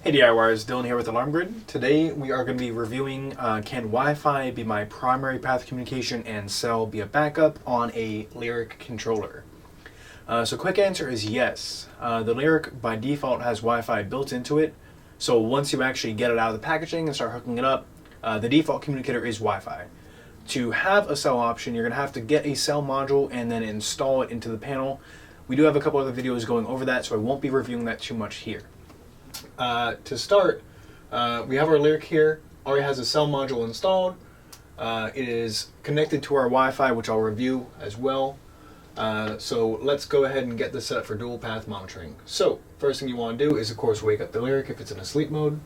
Hey DIYers, Dylan here with Alarm Grid. Today we are going to be reviewing can Wi-Fi be my primary path of communication and cell be a backup on a Lyric controller? So quick answer is yes. The Lyric by default has Wi-Fi built into it, so once you actually get it out of the packaging and start hooking it up, the default communicator is Wi-Fi. To have a cell option, you're going to have to get a cell module and then install it into the panel. We do have a couple other videos going over that, so I won't be reviewing that too much here. To start, we have our Lyric here. Already has a cell module installed. It is connected to our Wi-Fi, which I'll review as well. So let's go ahead and get this set up for dual path monitoring. So first thing you want to do is, of course, wake up the Lyric if it's in a sleep mode.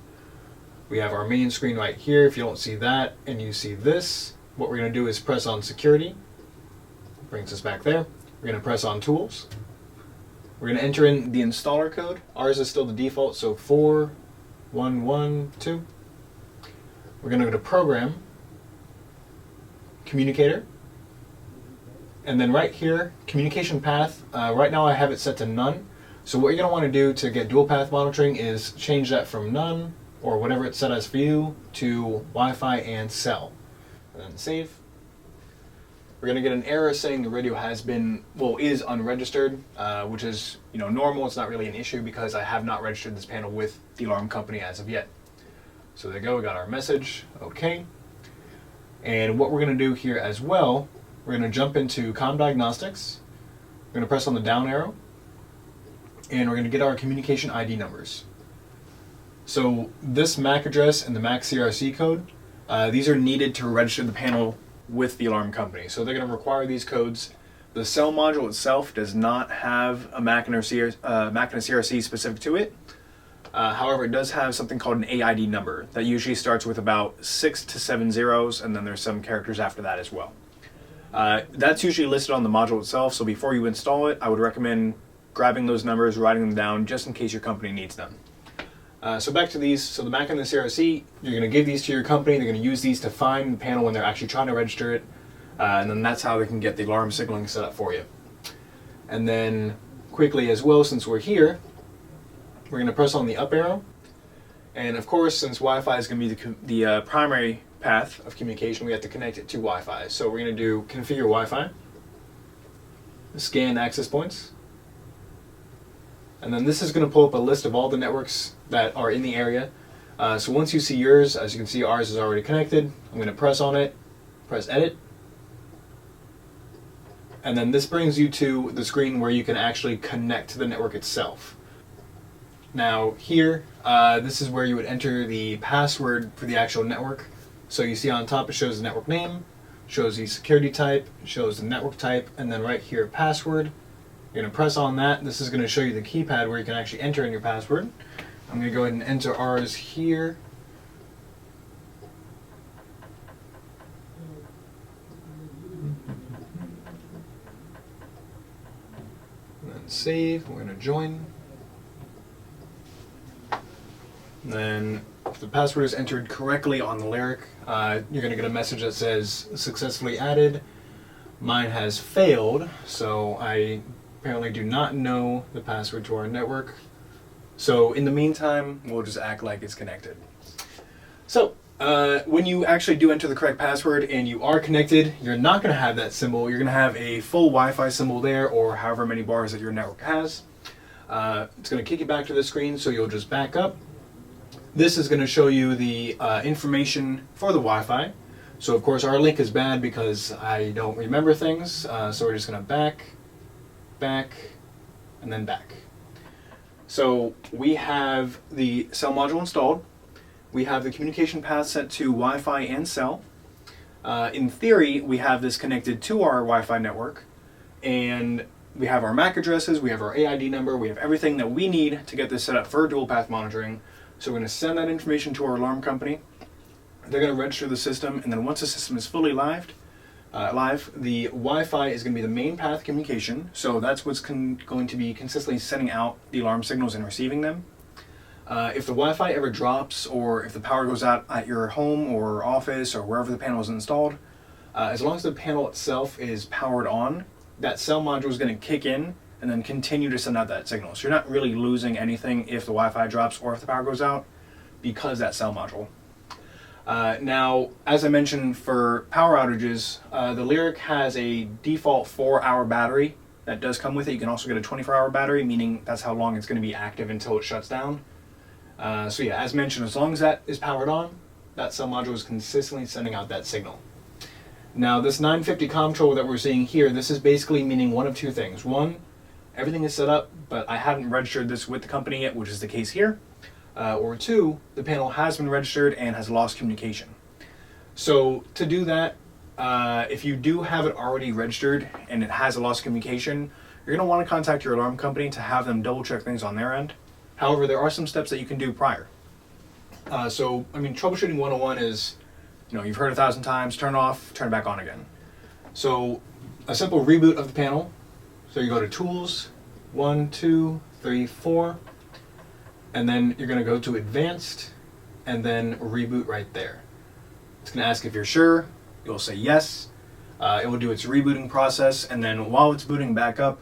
We have our main screen right here. If you don't see that and you see this, what we're going to do is press on Security. Brings us back there. We're going to press on Tools. We're going to enter in the installer code. Ours is still the default, so 4112. We're going to go to Program, Communicator, and then right here, Communication Path. Right now I have it set to None. So what you're going to want to do to get dual path monitoring is change that from None, or whatever it's set as for you, to Wi-Fi and Cell. And then Save. We're going to get an error saying the radio is unregistered, which is normal. It's not really an issue because I have not registered this panel with the alarm company as of yet. So there you go, we got our message, okay. And what we're going to do here as well, we're going to jump into Comm Diagnostics. We're going to press on the down arrow, and we're going to get our communication ID numbers. So this MAC address and the MAC CRC code, these are needed to register the panel with the alarm company. So they're going to require these codes. The cell module itself does not have a MAC and a CRC specific to it. However, it does have something called an AID number that usually starts with about 6 to 7 zeros, and then there's some characters after that as well. That's usually listed on the module itself, so before you install it, I would recommend grabbing those numbers, writing them down, just in case your company needs them. So back to these, so the MAC and the CRC, you're going to give these to your company. They're going to use these to find the panel when they're actually trying to register it, and then that's how they can get the alarm signaling set up for you. And then quickly as well, since we're here, we're going to press on the up arrow, and of course, since Wi-Fi is going to be the primary path of communication, we have to connect it to Wi-Fi. So we're going to do Configure Wi-Fi, Scan Access Points, and then this is going to pull up a list of all the networks that are in the area. So once you see yours, as you can see, ours is already connected. I'm going to press on it, press Edit, and then this brings you to the screen where you can actually connect to the network itself. Now here, this is where you would enter the password for the actual network. So you see on top it shows the network name, shows the security type, shows the network type, and then right here, password. You're going to press on that. This is going to show you the keypad where you can actually enter in your password. I'm going to go ahead and enter ours here. And then save. We're going to join. And then if the password is entered correctly on the Lyric, you're going to get a message that says successfully added. Mine has failed, so I apparently do not know the password to our network. So in the meantime, we'll just act like it's connected. So when you actually do enter the correct password and you are connected, you're not going to have that symbol. You're going to have a full Wi-Fi symbol there, or however many bars that your network has. It's going to kick you back to the screen, so you'll just back up. This is going to show you the information for the Wi-Fi. So of course our link is bad because I don't remember things, so we're just going to back, and then back. So we have the cell module installed. We have the communication path set to Wi-Fi and cell. In theory, we have this connected to our Wi-Fi network, and we have our MAC addresses, we have our AID number, we have everything that we need to get this set up for dual path monitoring. So we're going to send that information to our alarm company. They're going to register the system, and then once the system is fully live, the Wi-Fi is going to be the main path communication. So that's what's going to be consistently sending out the alarm signals and receiving them. If the Wi-Fi ever drops, or if the power goes out at your home or office or wherever the panel is installed, as long as the panel itself is powered on, that cell module is going to kick in and then continue to send out that signal. So you're not really losing anything if the Wi-Fi drops or if the power goes out, because that cell module. Now, as I mentioned, for power outages, the Lyric has a default 4-hour battery that does come with it. You can also get a 24-hour battery, meaning that's how long it's going to be active until it shuts down. So yeah, as mentioned, as long as that is powered on, that cell module is consistently sending out that signal. Now, this 950 comm controller that we're seeing here, this is basically meaning one of two things. One, everything is set up, but I haven't registered this with the company yet, which is the case here. Or two, the panel has been registered and has lost communication. So to do that, if you do have it already registered and it has a lost communication, you're going to want to contact your alarm company to have them double check things on their end. However, there are some steps that you can do prior. So, I mean, troubleshooting 101 is, you know, you've heard 1,000 times, turn off, turn it back on again. So a simple reboot of the panel. So you go to Tools, 1, 2, 3, 4. And then you're going to go to Advanced, and then Reboot right there. It's going to ask if you're sure. You'll say yes. It will do its rebooting process, and then while it's booting back up,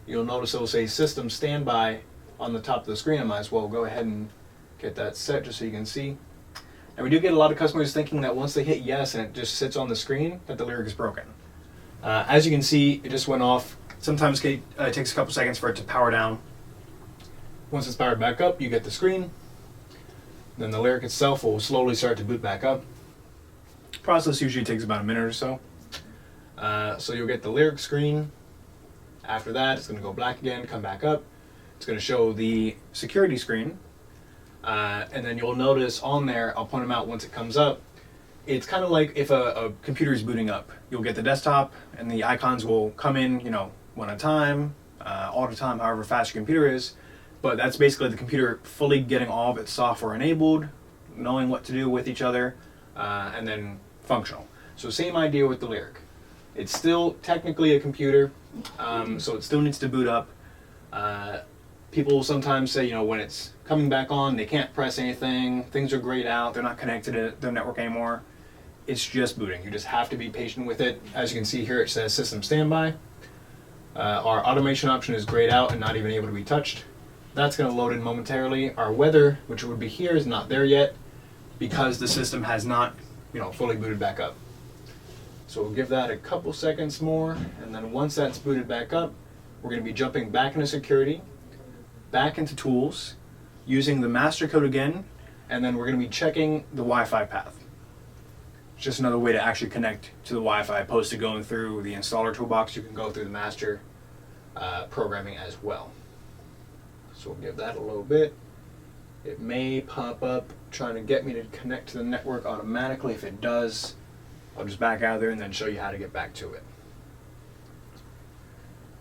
you'll notice it will say System Standby on the top of the screen. I might as well go ahead and get that set just so you can see. And we do get a lot of customers thinking that once they hit yes and it just sits on the screen, that the Lyric is broken. As you can see, it just went off. Sometimes it takes a couple seconds for it to power down. Once it's powered back up, you get the screen. Then the Lyric itself will slowly start to boot back up. Process usually takes about a minute or so. So you'll get the Lyric screen. After that, it's going to go black again, come back up. It's going to show the security screen. And then you'll notice on there, I'll point them out once it comes up, it's kind of like if a computer is booting up. You'll get the desktop and the icons will come in, you know, one at a time, all the time, however fast your computer is. But that's basically the computer fully getting all of its software enabled, knowing what to do with each other, and then functional. So same idea with the Lyric. It's still technically a computer, so it still needs to boot up. People will sometimes say, you know, when it's coming back on, they can't press anything, things are grayed out, they're not connected to their network anymore. It's just booting. You just have to be patient with it. As you can see here, it says System Standby. Our automation option is grayed out and not even able to be touched. That's going to load in momentarily. Our weather, which would be here, is not there yet because the system has not, you know, fully booted back up. So we'll give that a couple seconds more, and then once that's booted back up, we're going to be jumping back into security, back into Tools, using the master code again, and then we're going to be checking the Wi-Fi path. It's just another way to actually connect to the Wi-Fi opposed to going through the installer toolbox. You can go through the master programming as well. So we'll give that a little bit. It may pop up trying to get me to connect to the network automatically. If it does, I'll just back out of there and then show you how to get back to it.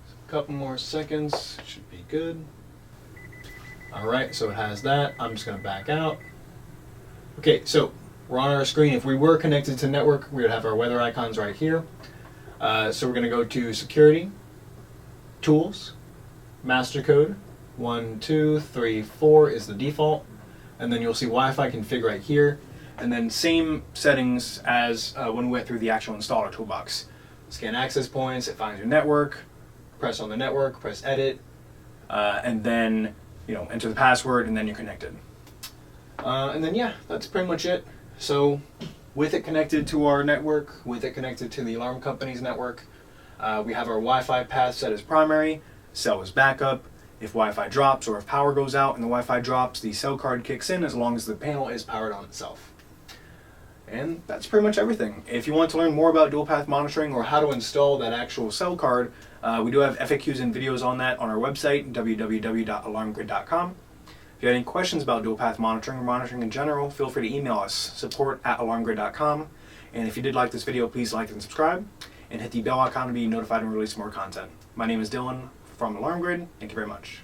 So a couple more seconds, should be good. Alright, so it has that. I'm just going to back out. Okay, so we're on our screen. If we were connected to network, we would have our weather icons right here. So we're going to go to Security, Tools, Master Code. 1, 2, 3, 4 is the default, and then you'll see Wi-Fi config right here, and then same settings as when we went through the actual installer toolbox. Scan access points, it finds your network, press on the network, press edit, and then, you know, enter the password, and then you're connected. And then yeah, that's pretty much it. So with it connected to our network, with it connected to the alarm company's network, we have our Wi-Fi path set as primary, cell as backup. If Wi-Fi drops or if power goes out and the Wi-Fi drops, the cell card kicks in as long as the panel is powered on itself. And that's pretty much everything. If you want to learn more about dual path monitoring or how to install that actual cell card, we do have FAQs and videos on that on our website, www.alarmgrid.com. If you have any questions about dual path monitoring or monitoring in general, feel free to email us, support@alarmgrid.com. And if you did like this video, please like and subscribe, and hit the bell icon to be notified when we release more content. My name is Dylan from Alarm Grid. Thank you very much.